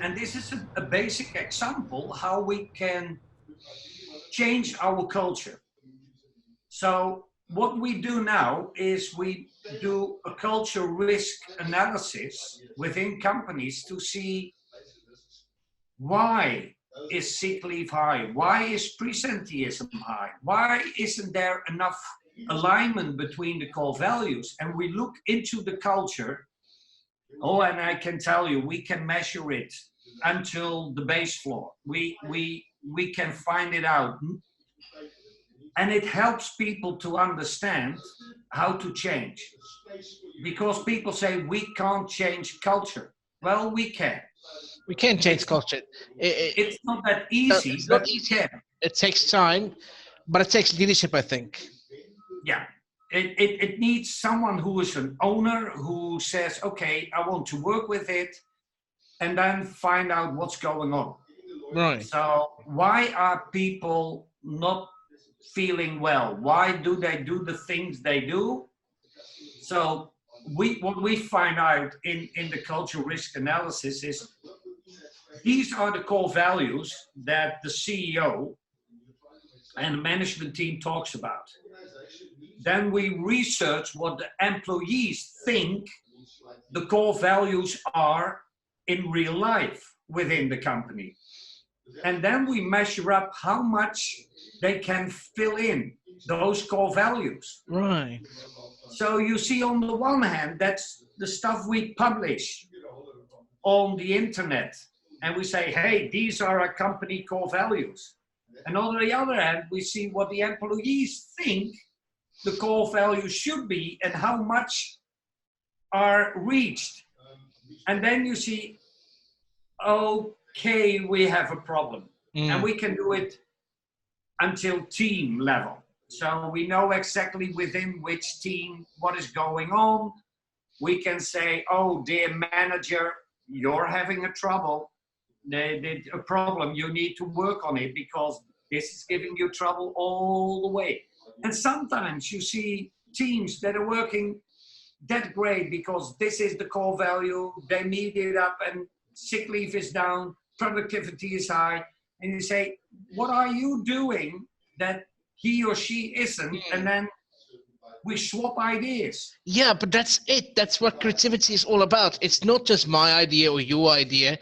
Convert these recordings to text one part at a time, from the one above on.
And this is a basic example how we can change our culture. So what we do now is we do a culture risk analysis within companies to see why is sick leave high? Why is presenteeism high? Why isn't there enough alignment between the core values? And we look into the culture. Oh, and I can tell you, we can measure it until the base floor. We can find it out. And it helps people to understand how to change. Because people say we can't change culture. Well, we can. We can change It's, culture. it's not that easy, It's but not we easy. can. It takes time, but it takes leadership, I think. Yeah. It needs someone who is an owner who says, okay, I want to work with it, and then find out what's going on. Right. So why are people not feeling well? Why do they do the things they do? So what we find out in the cultural risk analysis is these are the core values that the CEO and the management team talks about. Then we research what the employees think the core values are in real life within the company. And then we measure up how much they can fill in those core values. Right. So you see, on the one hand, that's the stuff we publish on the internet. And we say, hey, these are our company core values. And on the other hand, we see what the employees think the core values should be and how much are reached. And then you see, okay, we have a problem. And we can do it until team level. So we know exactly within which team what is going on. We can say, oh, dear manager, you're having a trouble. A problem. You need to work on it because this is giving you trouble all the way. And sometimes you see teams that are working that great because this is the core value. They meet it up and sick leave is down, productivity is high. And you say, what are you doing that he or she isn't? And then we swap ideas. Yeah, but that's it. That's what creativity is all about. It's not just my idea or your idea.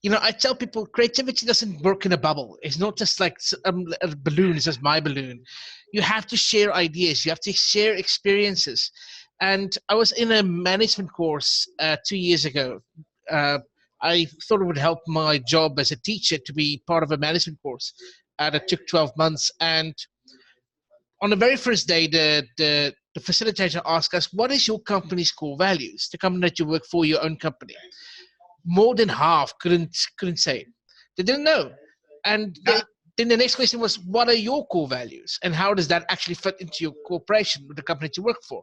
You know, I tell people creativity doesn't work in a bubble. It's not just like a balloon. It's just my balloon. You have to share ideas. You have to share experiences. And I was in a management course 2 years ago. Uh, I thought it would help my job as a teacher to be part of a management course. And it took 12 months. And on the very first day, the facilitator asked us, what is your company's core values? The company that you work for, your own company. More than half couldn't say. They didn't know. And then the next question was, what are your core values? And how does that actually fit into your corporation, with the company that you work for?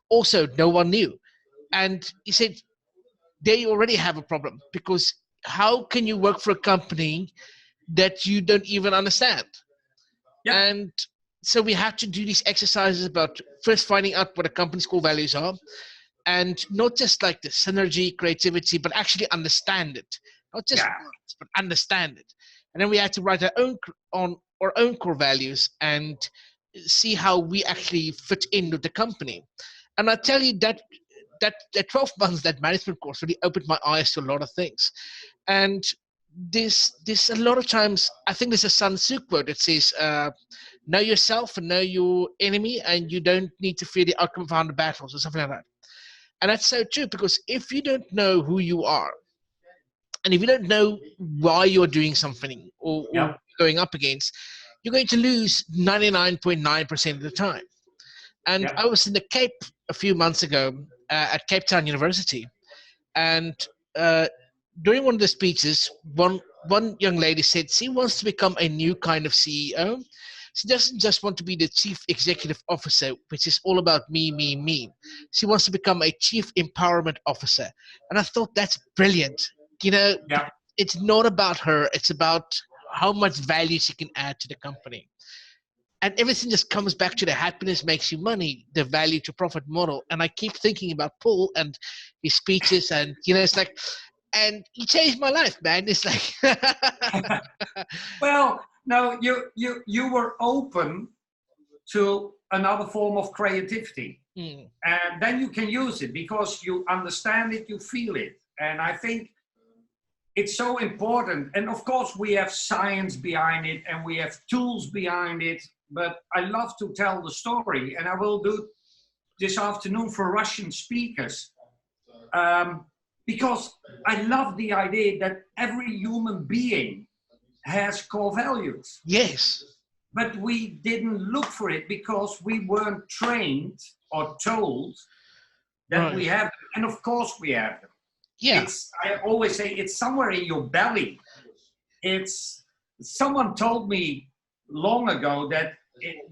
Also, no one knew. And he said, they already have a problem because how can you work for a company that you don't even understand? Yeah. And so we have to do these exercises about first finding out what a company's core values are, and not just like the synergy, creativity, but actually understand it. Not just words, but understand it. And then we had to write our own on our own core values and see how we actually fit in with the company. And I tell you that 12 months, that management course really opened my eyes to a lot of things. And this a lot of times, I think there's a Sun Tzu quote that says, know yourself and know your enemy, and you don't need to fear the outcome of 100 battles or something like that. And that's so true, because if you don't know who you are, and if you don't know why you're doing something or going up against, you're going to lose 99.9% of the time. And I was in the Cape a few months ago at Cape Town University, and during one of the speeches, one young lady said she wants to become a new kind of CEO. She doesn't just want to be the chief executive officer, which is all about me, me, me. She wants to become a chief empowerment officer. And I thought that's brilliant. You know, it's not about her. It's about how much value she can add to the company. And everything just comes back to the happiness makes you money, the value to profit model. And I keep thinking about Paul and his speeches. And, you know, it's like, And he changed my life, man. It's like, well, no, you were open to another form of creativity. And then you can use it because you understand it, you feel it. And I think it's so important. And of course, we have science behind it and we have tools behind it. But I love to tell the story, and I will do this afternoon for Russian speakers. Because I love the idea that every human being has core values. yes. But we didn't look for it because we weren't trained or told that we have them. And of course we have them. Yeah. I always say it's somewhere in your belly. Someone told me long ago that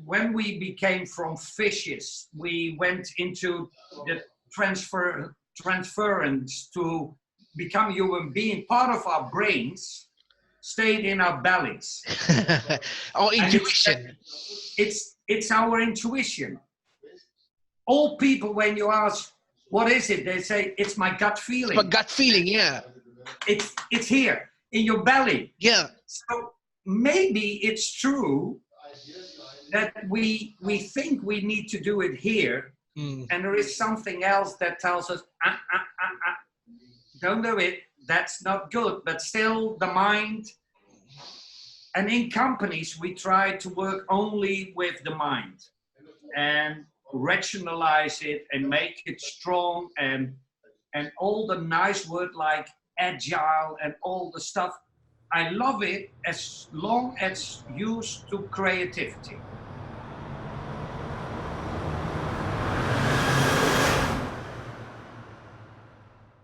when we became from fishes, we went into the transference to become human being. Part of our brains stayed in our bellies. Our intuition. It's our intuition. All people, when you ask, what is it? They say, it's my gut feeling. It's my gut feeling, yeah. It's here, in your belly. Yeah. So maybe it's true that we think we need to do it here, and there is something else that tells us, don't do it, that's not good. But still, the mind, and in companies, we try to work only with the mind and rationalize it and make it strong, and all the nice word like agile and all the stuff. I love it as long as used to creativity.